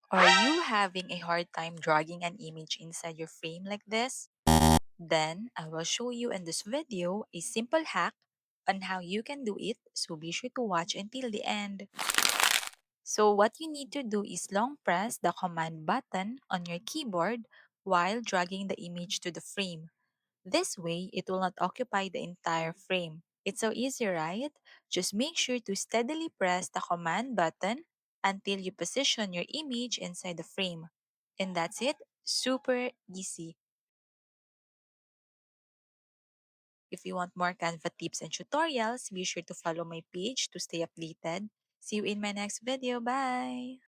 Are you having a hard time dragging an image inside your frame like this? Then I will show you in this video a simple hack on how you can do it, so be sure to watch until the end. So what you need to do is long press the command button on your keyboard while dragging the image to the frame. This way, it will not occupy the entire frame. It's so easy, right? Just make sure to steadily press the command button until you position your image inside the frame. And that's it. Super easy. If you want more Canva tips and tutorials, be sure to follow my page to stay updated. See you in my next video. Bye!